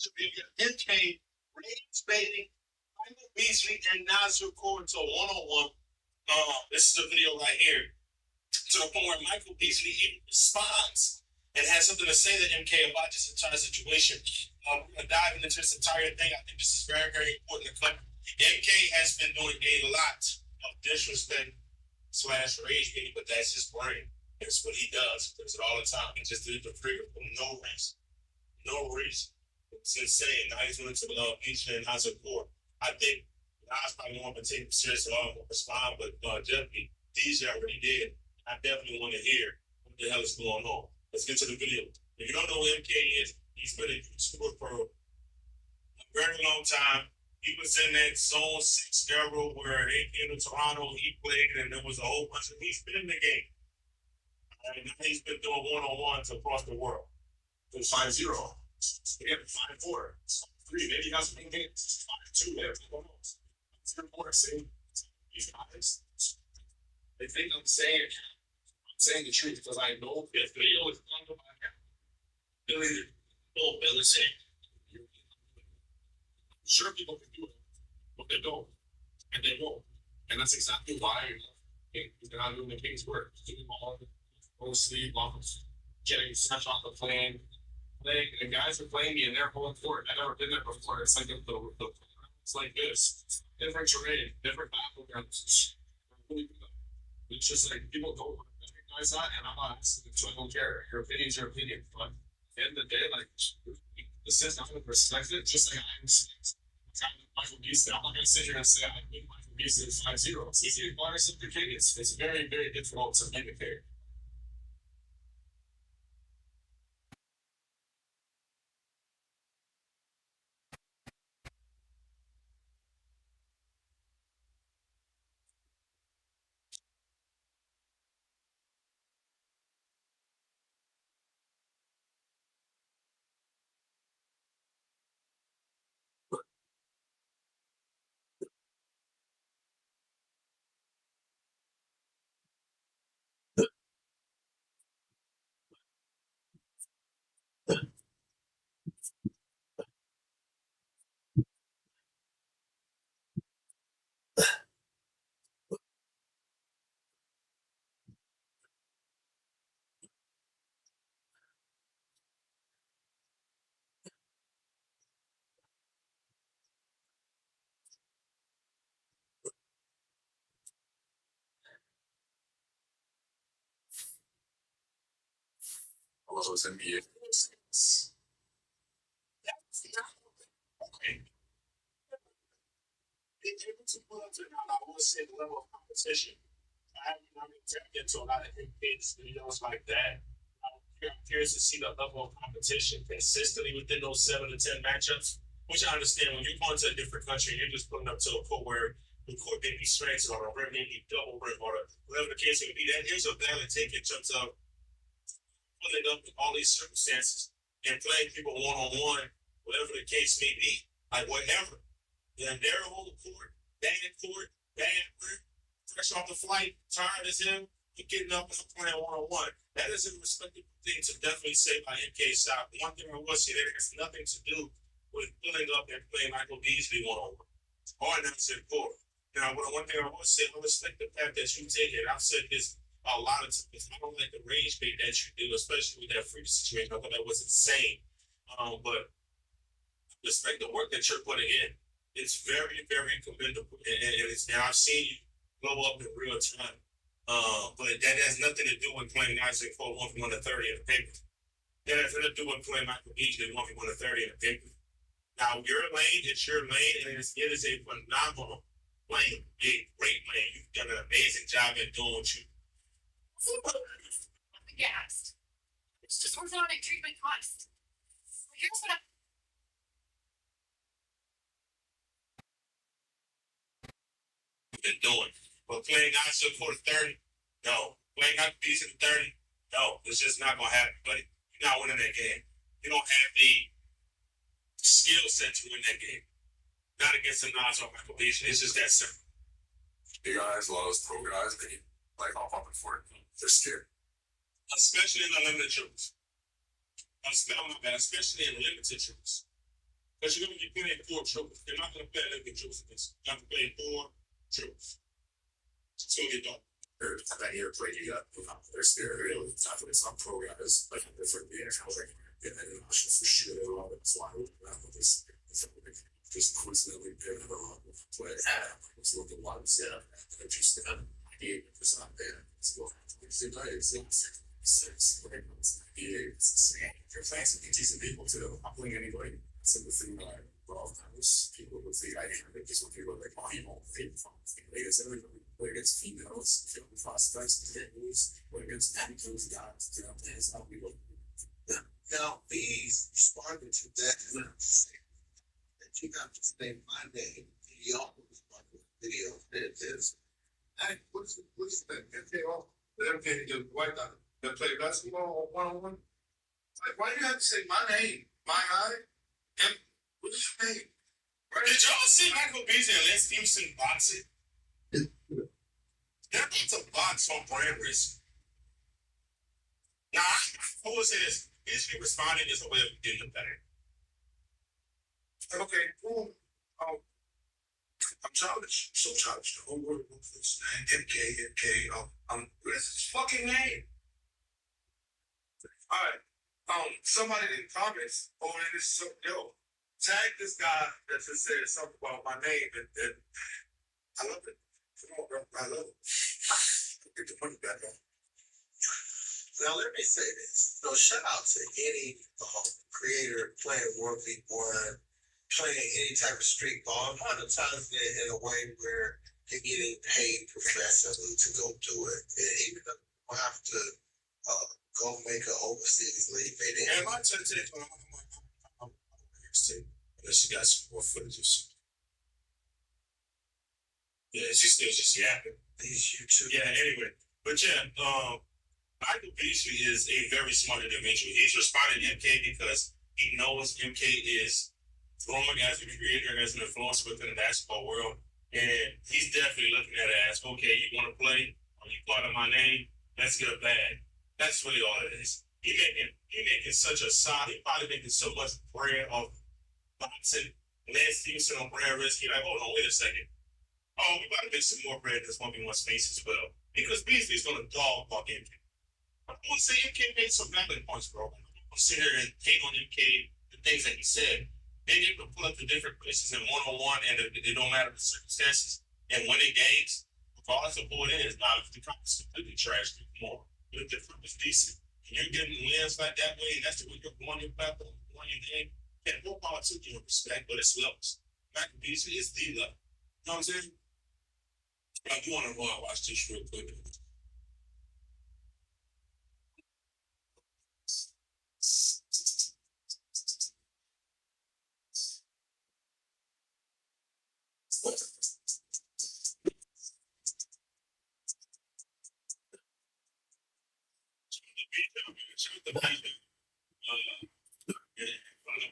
MK Reigns baiting Michael Beasley and Nasir Core into a one-on-one. This is a video right here to the point where Michael Beasley even responds and has something to say to MK about this entire situation. We're going to dive into this entire thing. I think this is very, very important to cover. MK has been doing a lot of disrespect slash rage baiting, but that's his brain. That's what he does. He does it all the time. He just did it for free for no reason. No reason. It's insane. Now he's going to Beasley and Hazard Core. I think Nas probably won't take him serious at all, respond, but definitely DJ already did. I definitely want to hear what the hell is going on. Let's get to the video. If you don't know who MK is, he's been a YouTuber for a very long time. He was in that Zone 6 era where they came to Toronto, he played, and there was a whole bunch of, he's been in the game. And now he's been doing one-on-ones across the world. So 5-0. Yeah, 5-4. 3, maybe he has some games. 5-2, who knows? 0-4, same. These guys, they think I'm saying the truth because I know if video is on the back, Billy saying, sure people can do it, but they don't, and they won't, and that's exactly why they're not doing the King's work, doing all the mostly getting snatched off the plane. The guys are playing me and they're pulling for it. I've never been there before. It's like it's like this, different terrain, different battlegrounds. It's just like people don't recognize that, and I'm not asking, so I don't care. Your opinion's your opinion, but at the end of the day, like this is not going to respect it, just like I respect Michael Beasley. I'm not going to sit here and say I think Michael Beasley is 5-0. It's easy to garner some It's very, very difficult to communicate. Also, it's NBA. Okay. I would say the level of competition. I haven't really tapped into a lot of kids videos like that. I'm curious to see the level of competition consistently within those 7 to 10 matchups. Which I understand when you're going to a different country, you're just putting up to a court where the court may be strengths or the rim may be double rim or whatever the case may be. That is a valid take in terms of pulling up in all these circumstances and playing people one on one, whatever the case may be, like whatever. Then they're on the court, bad rim, fresh off the flight, tired as him, getting up and playing one on one. That is a respectable thing to definitely say by MK South. One thing I will say that has nothing to do with pulling up and playing Michael Beasley one on one. Or not said four. Now, one thing I will say, I respect the fact that you take it. I've said this a lot of times. I don't like the rage bait that you do, especially with that free situation. I thought that was insane. But respect the work that you're putting in. It's very, very commendable. And I've seen you blow up in real time. But that has nothing to do with playing Isaac for 1 to 30 in the paper. That has nothing to do with playing Michael Beasley 1 to 30 in the paper. Now, your lane, it's your lane, and it is a phenomenal lane, a great lane. You've done an amazing job at doing what you. I'm aghast. It's just orthodontic treatment cost. Here's what I've been doing. But playing Isaac for the 30, no. Playing Michael Beasley for 30, no. It's just not going to happen, buddy. You're not winning that game. You don't have the skill set to win that game. Not against the Nas or Michael Beasley. It's just that simple. The guys, a lot of those pro guys, they like hop up and for it. They're scared. Especially in the limited troops. Especially in limited troops. Because you're going to be playing four triples. They're not going to play 11 triples against you. You have to play four triples. So you don't. That airplane you got, there's really tough. It's not pro guys, like different the NFL right here. And then for sure, they're all that's why this just coincidentally been play. It's looking once, yeah. Just 98% there. It's you're fancy decent people too. I'm playing anybody. So the thing that I love is people with the idea that just when people are like, oh, you won't fit from ladies, everybody play against females, film prospects, movies, play against people's guys, you know, that's how we look. Now, these responded to that, that you got to say my name, video, that is, hey, what's that? Them can't get white guy that play basketball one on one. Like, why do you have to say my name, my guy? And what is your name? Right? Did y'all see Michael Beasley and Lance Stevenson boxing? They're about to box on brand risk. Now, I will say this. Beasley responding is a way of getting them better. Okay, cool. I'm childish. So childish. The whole world wants this. MK. What is his fucking name? All right. Somebody in the comments, in this, yo, tag this guy that just said something about my name, and I love it. Come on, bro. I love it. Get the money back on. Now, let me say this. So, shout out to any creator playing World League One, playing any type of street ball, monetizing it in a way where they're getting paid professionally to go do it. And even though you have to go make an overseas league, maybe. And my today, I'm unless you got some more footage of some. Yeah, it's just yapping. These YouTube. Yeah, anyway. But yeah, Michael Beasley is a very smart individual. He's responding to MK because he knows MK is growing as a creator and as an influencer within the basketball world. And he's definitely looking at it as, okay, you want to play? Are you part of my name? Let's get a bag. That's really all it is. He making such a solid, he probably making so much bread off boxing. Lance Stevenson on brand risk. He's like, hold on, wait a second. Oh, we got to make some more bread that's 1v1 space as well. Because Beasley's going to dog walk MK. I'm going to say MK made some valid points, bro. I'm going to sit here and hate on MK, the things that he said. Being able to pull up to different places in one-on-one, and it don't matter the circumstances, and winning games, regardless of who it is. Now, if the crowd is completely trash, more. But if the crowd is decent, and you're getting wins like that way, and that's the way you're going your platform, going your game, and more power to you, respect, but it's levels. Michael Beasley is the level. You know what I'm saying? I do want to go and watch this real quick.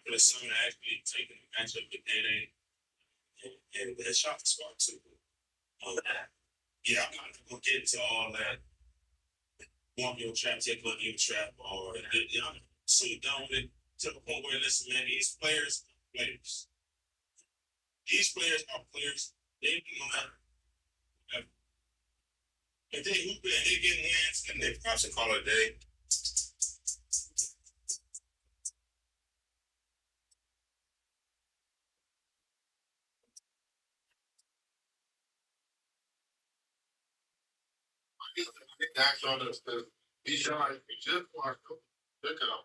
For the son actually taking the matchup and the shot spot too. Yeah, I'm not gonna get into all that. Want your trap, take one your trap, or I'm so done with it to the point where listen, man, these players are players. These players are players. They do not. If they hoop it and they get wins, and they probably call it a day. I think that's all the these guys we just watched them. Look at them.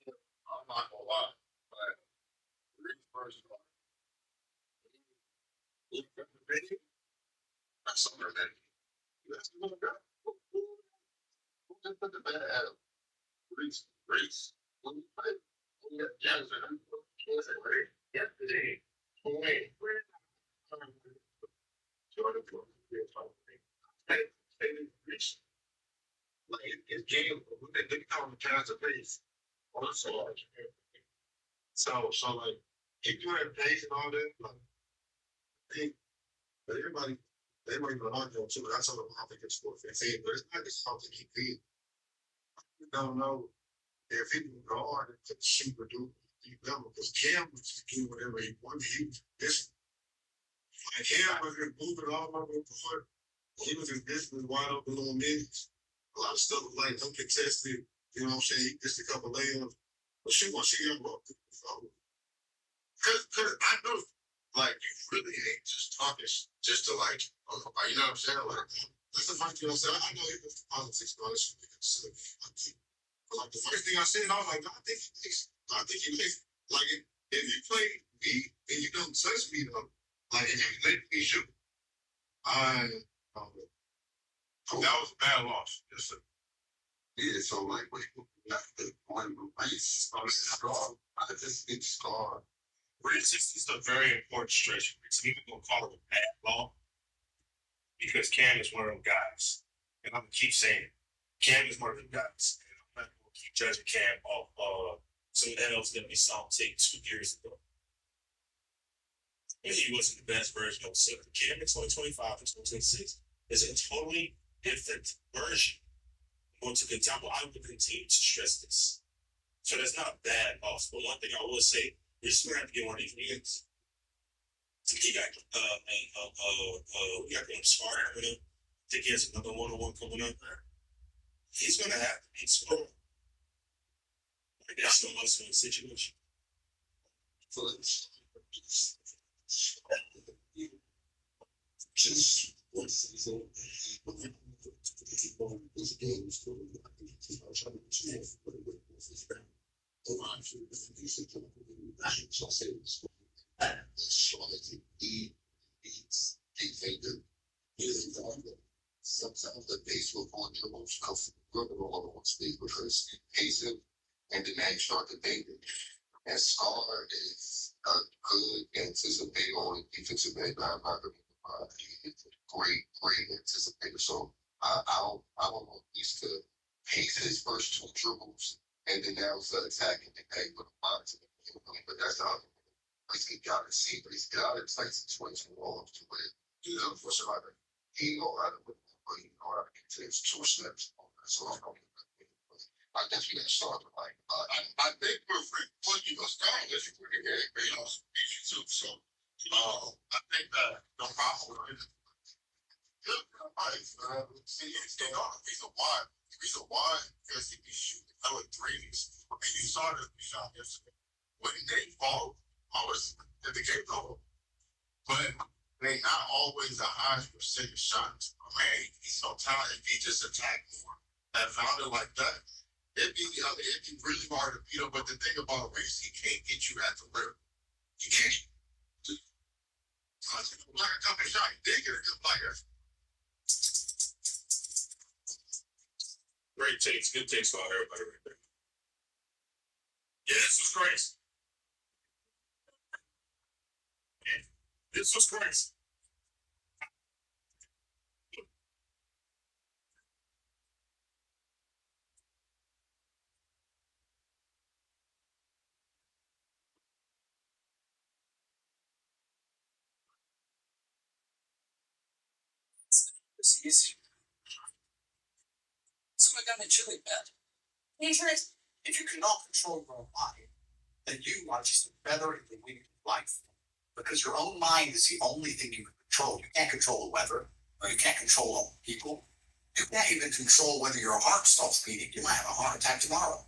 I'm not gonna lie, but Reed's first one. That's something that that's the little guy. Who just put the bad at him? Reese. Jackson. Yesterday. Wait. Jordan. Hey, Reese. Like it's game. They call him pass the face. Also, so like if you have pace and all that, like they, but everybody they might be hard too. That's all I think it's for 15, but it's not just something he did. You don't know if he can go hard and shoot or do You know, because Cam was just doing whatever he wanted. He was this like Cam was just moving all over the court. He was just basically wide open little minutes. A lot of stuff was like uncontested. You know what I'm saying? He missed a couple layups. But shit, once he got up, cause I know, like, you really ain't just talking just to like, you know what I'm saying? Like, that's the first thing I said. I know he was the politics, but it's silly. But like the first thing I said, I was like, no, I think he makes. I think he makes. Like, if you play me and you don't touch me though, like if you let me shoot, I. That was a bad loss. Yes, sir. Yeah, so like when I used to scar, I just get scarred. 360 is a very important stretch. It's even gonna call it a bad law because Cam is one of them guys, and I'm gonna keep saying it. Cam is one of them guys, and I'm not gonna keep judging Cam off some L's that we saw him take 2 years ago. And he wasn't the best version of himself. Cam in 2025 and 2026 is a totally different version. Going to continue, I will continue to stress this. So that's not a bad loss. But one thing I will say, we're just gonna have to get one of these wins. He got we got one Sparta coming up. I think he has another one-on-one coming up there. He's gonna have to be scored. Like that's no less of a situation. So it's just one season. These games to he beats a finger. Sometimes the pace will go into the most comfortable on one speed because you pace him and then you start to think it. And Scar is a good anticipator on defensive end. I'm not going to great anticipator. So I don't want these to pace his first 2 dribbles and then now it's attacking the game with a lot to the but that's not he got to see, but he's got it. It's like situation wrong to it. You know, for somebody, he know how to win, but he know how to get to his 2 steps. So I guess we got to start with like, I think we're when you go start, unless you put it in, you know, too. So, I think that the problem is good advice. See, reason why, because he be shooting hella threes. And you saw this shot yesterday. When they fall, always at the game goal. But they not always the highest percentage shots. Man, he's so talented. If he just attacked more, that found it like that, it'd be really hard to beat him. But the thing about Reese, he can't get you at the rim. He can't. Like a couple shot, he did get a good player. Great takes, good takes by everybody right there. Yeah, this was crazy. This was crazy. It's easy. So I got a chili bed. If you cannot control your own mind, then you are just a feather in the wind of life. Because your own mind is the only thing you can control. You can't control the weather, or you can't control people. You can't even control whether your heart stops beating. You might have a heart attack tomorrow.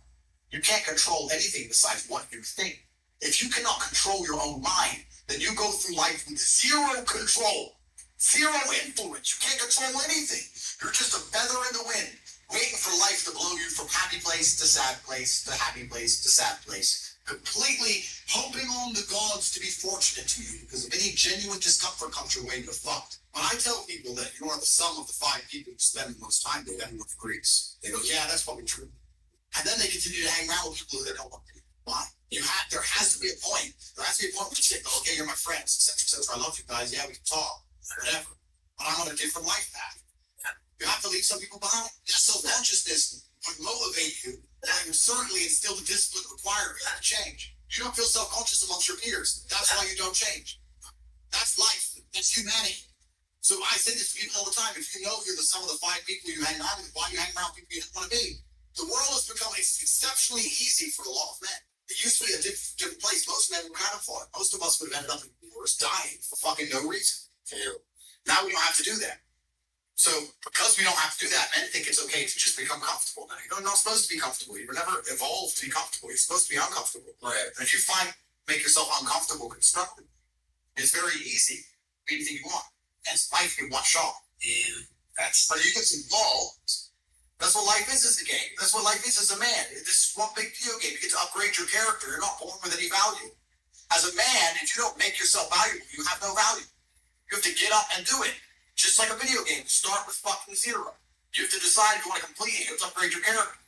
You can't control anything besides what you think. If you cannot control your own mind, then you go through life with zero control, zero influence. You can't control anything. You're just a feather in the wind, waiting for life to blow you from happy place to sad place to happy place to sad place. Completely hoping on the gods to be fortunate to you, because if any genuine discomfort comes your way, you're fucked. When I tell people that you are the sum of the 5 people who spend the most time with, everyone agrees. They go, yeah, that's probably true. And then they continue to hang around with people that don't want to. Why? There has to be a point. There has to be a point where you say, okay, you're my friends, etc. I love you guys. Yeah, we can talk, whatever. But I'm on a different life path. You have to leave some people behind. That self-consciousness would motivate you, and would certainly instill the discipline required for that to change. You don't feel self-conscious amongst your peers. That's why you don't change. That's life. That's humanity. So I say this to people all the time. If you know you're the sum of the 5 people you hang around with, why you hang around people you don't want to be? The world has become exceptionally easy for a lot of men. It used to be a different place. Most men were kind of fought. Most of us would have ended up in wars dying for fucking no reason. Now we don't have to do that. So because we don't have to do that, men think it's okay to just become comfortable. Now you're not supposed to be comfortable. You were never evolved to be comfortable. You're supposed to be uncomfortable. Right. And if you make yourself uncomfortable constructively, it's very easy. Anything you want. And it's life in one shot. Yeah. But you get some balls. That's what life is as a game. That's what life is as a man. This is one big video game. You get to upgrade your character. You're not born with any value. As a man, if you don't make yourself valuable, you have no value. You have to get up and do it. Just like a video game. Start with fucking zero. You have to decide if you want to complete it. You have to upgrade your character.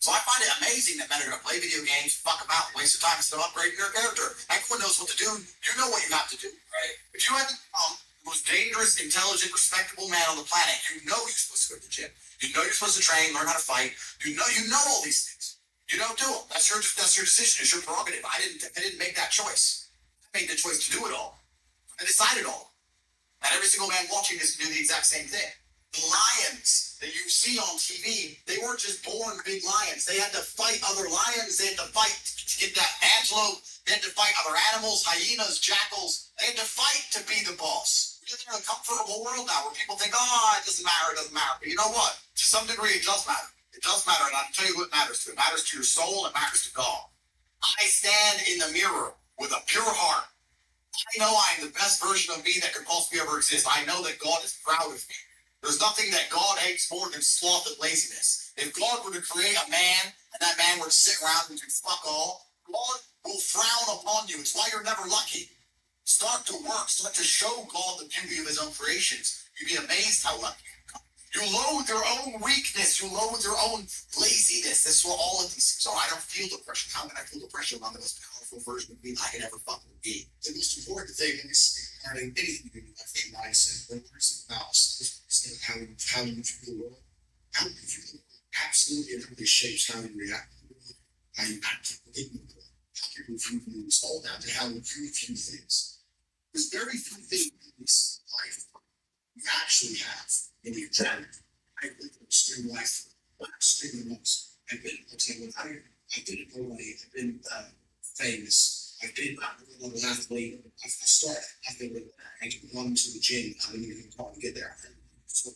So I find it amazing that men are going to play video games, fuck about, waste of time instead of upgrading their character. Everyone knows what to do. You know what you have to do, right? If you had to become the most dangerous, intelligent, respectable man on the planet, you know you're supposed to go to the gym. You know you're supposed to train, learn how to fight. You know all these things. You don't do them. That's your decision. It's your prerogative. I didn't make that choice. I made the choice to do it all. I decided all. And every single man watching this can do the exact same thing. The lions that you see on TV, they weren't just born big lions. They had to fight other lions. They had to fight to get that antelope. They had to fight other animals, hyenas, jackals. They had to fight to be the boss. We live in a comfortable world now where people think, oh, it doesn't matter, it doesn't matter. But you know what? To some degree, it does matter. It does matter, and I'll tell you what it matters to. It matters to your soul. It matters to God. I stand in the mirror with a pure heart. I know I am the best version of me that could possibly ever exist. I know that God is proud of me. There's nothing that God hates more than sloth and laziness. If God were to create a man, and that man were to sit around and do fuck all, God will frown upon you. It's why you're never lucky. Start to work. Start to show God the beauty of his own creations. You'd be amazed how lucky you become. You loathe your own weakness. You loathe your own laziness. This is what all of these things are. I don't feel depression. How can I feel depression when I'm the most powerful version of me I could ever fucking be? The most important thing is regarding anything you do in life, mindset, whether it's about how you view the world, how you view the world absolutely everything shapes how you react to the world, how you act in the world, how people view things, all down to how you view things. There's very few things in this life you actually have in your journey. I've lived an extreme life for extreme months. I've been I've been a nobody, I've been famous. I've been a little athlete. I've been going to the gym. I didn't even want to get there. So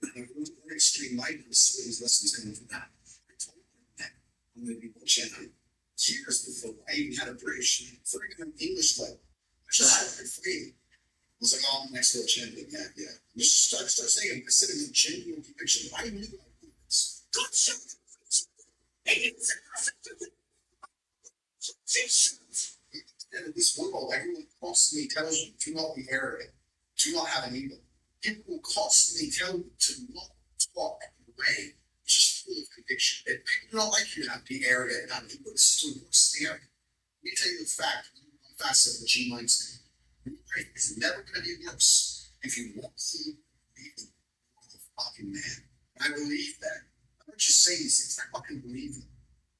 I went to very extreme life and series lessons and that. I told them that I'm going to be world champion years before I even had a British freaking English level. I just had it free. I was like, oh, I'm the next world champion. Yeah. I just start saying, I said in the genuine conviction, I knew I knew this. God shut in this world, everyone constantly tells you to not be arrogant, to not have an ego. People will constantly tell you to not talk in a way which is full of conviction. And people don't like you to be arrogant and not ego. This is the worst thing ever. Let me tell you the fact, one facet of the G mindset. Your life is never going to be worse if you want to believe in the fucking man. And I believe that. I don't just say these things, I fucking believe them.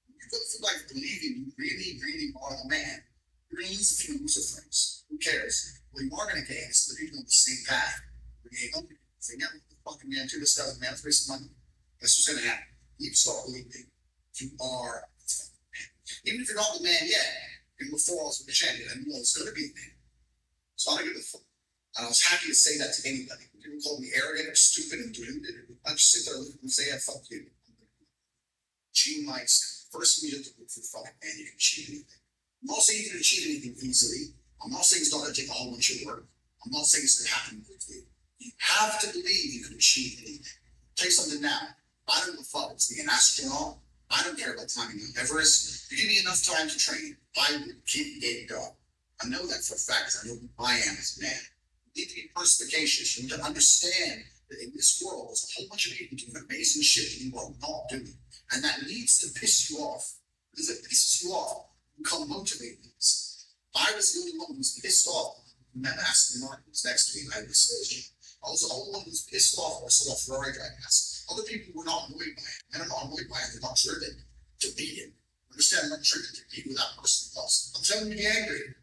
You go through life believing you really, really are the man. You're going to lose a few loser friends. Who cares? What you are going to gain is the people on the same path. You're going to say, yeah, the fucking man, too, this stuff, man, let's waste some money. That's what's going to happen. You start believing you are the fucking man. Even if you're not the man yet, you will fall as a champion, and you know it's going to be the man. So I don't give a fuck. And I was happy to say that to anybody. People call me arrogant or stupid and deluded. I just sit there and say, yeah, fuck you. G mindset. First, you have to look for the fucking man. You can achieve anything. I'm not saying you can achieve anything easily. I'm not saying it's not going to take a whole bunch of work. I'm not saying it's going to happen quickly. You have to believe you can achieve anything. I'll tell you something now. I don't give a fuck. It's being an astronaut. I don't care about climbing Mount Everest. If you give me enough time to train, I will keep getting going. I know that for a fact. I know who I am as a man. You need to be perspicacious. You need to understand that in this world, there's a whole bunch of people doing amazing shit that you are not doing. And that needs to piss you off. Because it pisses you off. You become motivated. I was the only one who was pissed off. That Aston Martin was next to me. I was the only one who was pissed off. I saw a Ferrari driving past. Other people were not annoyed by it. And I'm not annoyed by it. They're not driven to beat him. Understand? I'm not driven to beat who that person was. I'm telling you to be angry.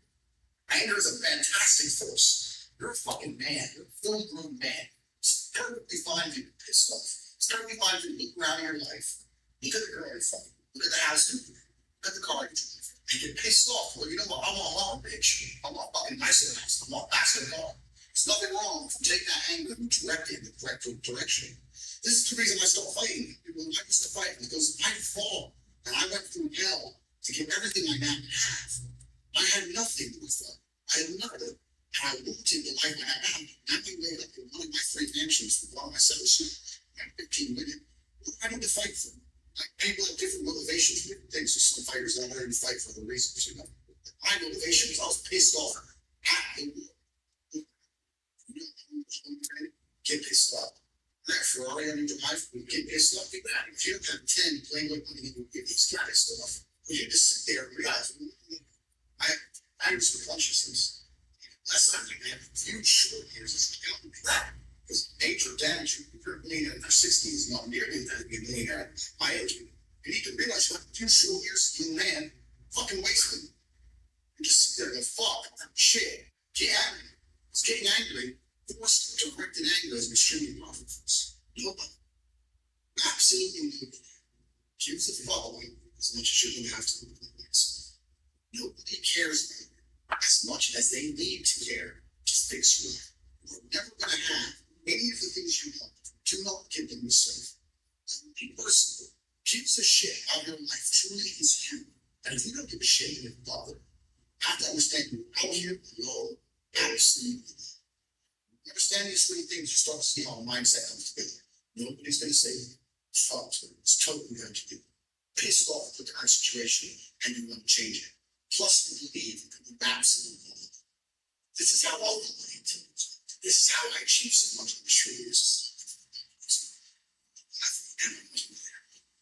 Anger is a fantastic force. You're a fucking man. You're a full-grown man. It's perfectly fine to be pissed off. It's perfectly fine to look around your life. Look at the girl you're fucking. Look at the house you live in. Look at the car you drive. and get pissed off. Well, you know what? I want a bitch. I want fucking bicycles. I want basketball. There's nothing wrong if you take that anger and direct it in the correct direction. This is the reason I stopped fighting. When I used to fight, because I fought and I went through hell to get everything I now have. I had nothing with them. I had nothing. And I walked into the life I had now. Now I laid up in one of my three mansions for one of my 7 suits. I had 15 women. What do I need to fight for? Like, people have different motivations for different things. There's some fighters out there who fight for other reasons, you know. My motivation was I was pissed off at the war. Get pissed off. That Ferrari on your drive, get pissed off. If you have 10 playing with money, you get these kind of stuff. You just sit there and realize, I was subconsciousness. Last time I had a few short years as a company. Because major damage, if you're a millionaire in their 60s, not nearly that to be a millionaire at my age. You need to realize you have 2 short years as a man, fucking wasted. And just sit there and go, fuck, shit, get angry. It's getting angry. Forced directed anger is extremely profitable for us. Nobody. Absolutely nobody. Here's the following, as much as you're going to have to. Nobody cares as much as they need to care to fix you. You're never going to have any of the things you want. Do not give them yourself. Be personal. Gives a shit how your life truly is you. And if you don't give a shit, you're bothered. Have to understand you're out here alone. Absolutely. Understand these 3 things, you start to see how a mindset comes together. Nobody's going to say, fuck, it's totally going to be pissed off with the current situation and you want to change it. Plus, you believe in the absolute moment. This is how I believe. This is how I achieve so much in the years.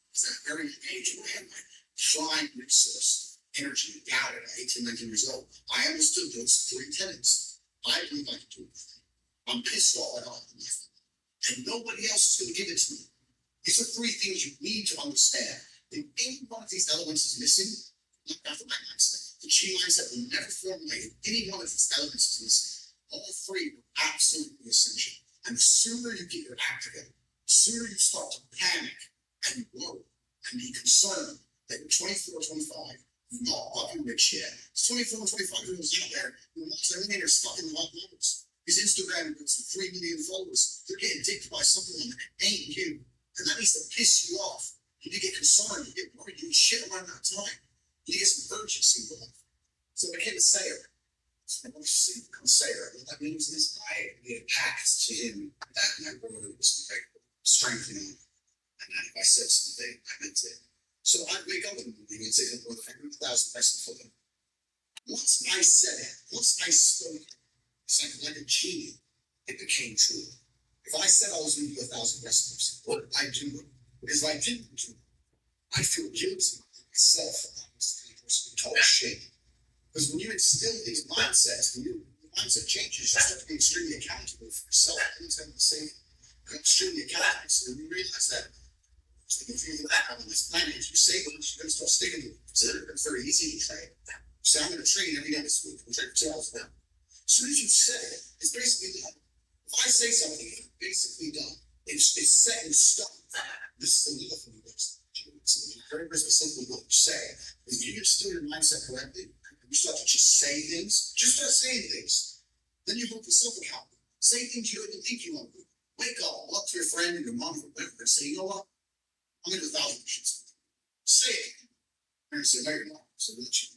It's that very age when I had my flying resource, energy, and doubt at 18, 19 years old. I understood those 3 tenets. I believe I can do it. I'm pissed off at all. And nobody else is going to give it to me. These are 3 things you need to understand. If any one of these elements is missing, look after my mindset. The chi mindset will never formulate if any one of these elements is missing. All 3 are absolutely essential. And the sooner you get your act together, the sooner you start to panic and worry and be concerned that you're 24, 25, you're not fucking rich yet. It's 24, 25 years out there who wants their millionaires stuck in the hot numbers. His Instagram goes to 3 million followers. They're getting addicted by something that ain't you. And that needs to piss you off. You need to get concerned. You get worried. You get shit around that time. You need to get some urgency going. So I became a sayer. So I want to see become a sayer. What that means is I made a pact to him that my word was like strengthening. And that if I said something, I meant it. So I'd wake up in the morning and say, well, if I do 1,000 best for them. Once I said it, once I spoke it, it's like a genie. It became true. If I said I was going to do 1,000 recipes, what did I do? Because if I didn't do it, I feel guilty myself for that was the kind of person who talks shit. Because when you instill these mindsets, when your mindset changes, you start to be extremely accountable for yourself. Anytime you say you're extremely accountable, so you realize that if you're on this planet, if you say things, you're going to start sticking to it. It's very easy to train. So I'm going to train every day this week. I'm train for 2 hours a day. As soon as you say it, it's basically done. If I say something, it's basically done. It's set in stone. This is the little thing that's very, very specifically what you say. If you instill your mindset correctly, and you start to just say things, just start saying things, then you hold yourself accountable. Say things you don't even think you want to do. Wake up, walk to your friend or your mom or whatever, and say, you know what? I'm going to do 1,000 push-ups. Say it. And say, no, you're not. So let you.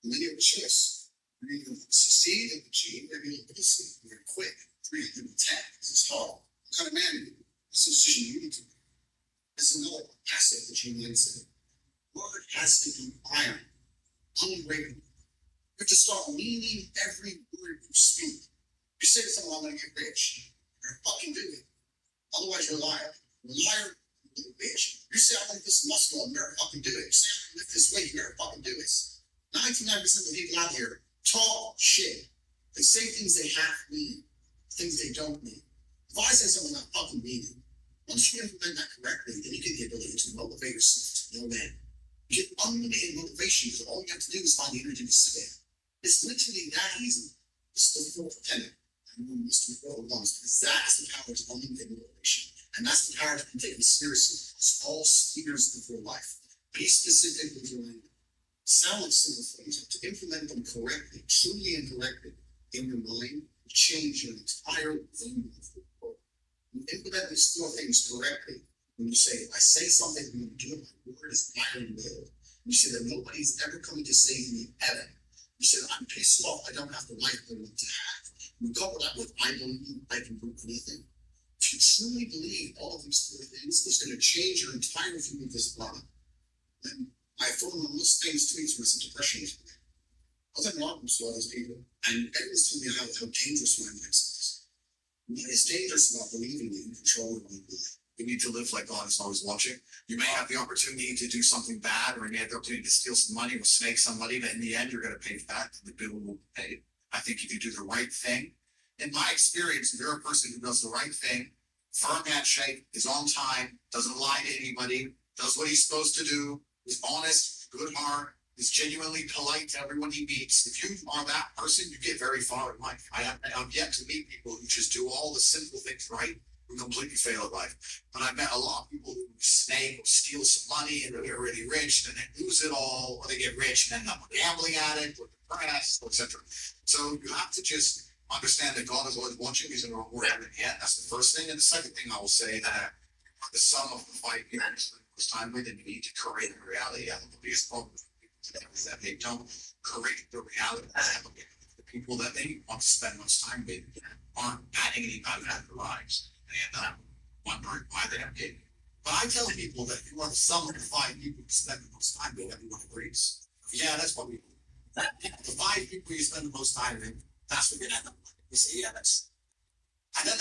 And then you have a choice. You're going to succeed in the gene, or you're going to see, you're going to quit. 3, you're going to 10, because it's hard. What kind of man are you? It's a decision you need to make. It's another asset that you need to. Word has to be iron, unbreakable. You have to start meaning every word you speak. You say to someone, I'm going to get rich. You're fucking do it. Otherwise, you're a liar. You're a liar, you're a bitch. You say, I want this muscle, you better fucking do it. You say, I want to lift this weight, you better fucking do it. 99% of the people out here talk shit. They say things they half mean, things they don't mean. If I say something I fucking mean it, once you implement that correctly, then you get the ability to motivate yourself to know that. You get unlimited motivation because all you have to do is find the energy to say it. It's literally that easy. It's the 4th tenet. And one must be all ones because that's the power to unlimited motivation. And that's the power to take it seriously. It's all spheres of your life. Be specific with your language. sound like simple things, to implement them correctly, truly and correctly in your mind, change your entire view of the world. You implement these four things correctly. When you say, I say something, I'm going to do it, my word is iron will. You say that nobody's ever coming to save me ever. You said, I'm pissed off, I don't have the life I want to have. You couple that with, I believe I can do anything. If you truly believe all of these four things, it's going to change your entire view of this planet. And I thought on most famous tweets where some depression is. I was like, Mark, to others people, and everyone's telling me how dangerous my mindset is. It's dangerous not believing that you control your own belief. You need to live like God is always watching. You may have the opportunity to do something bad, or you may have the opportunity to steal some money or snake somebody, but in the end, you're going to pay for that. The bill will be paid. I think if you do the right thing, in my experience, if you're a person who does the right thing, firm handshake, is on time, doesn't lie to anybody, does what he's supposed to do, is honest, good heart, is genuinely polite to everyone he meets. If you are that person, you get very far in life. I have yet to meet people who just do all the simple things right who completely fail at life. But I've met a lot of people who snake or steal some money and they get really rich, and then they lose it all, or they get rich and end up a gambling addict or depressed, etc. So you have to just understand that God is always watching. He's going to reward you in the end. That's the first thing. And the second thing I will say that the sum of the five people this time with, and you need to create a reality. I think the biggest problem with people today is that they don't create the reality. The people that they want to spend much time with aren't adding any value to their lives. They end up wondering why they have kids. But I tell people that if you want to sum of the five people you spend the most time with, everyone agrees. Yeah, that's what we do. The five people you spend the most time with, that's what you end up with. You say, yeah, that's. And then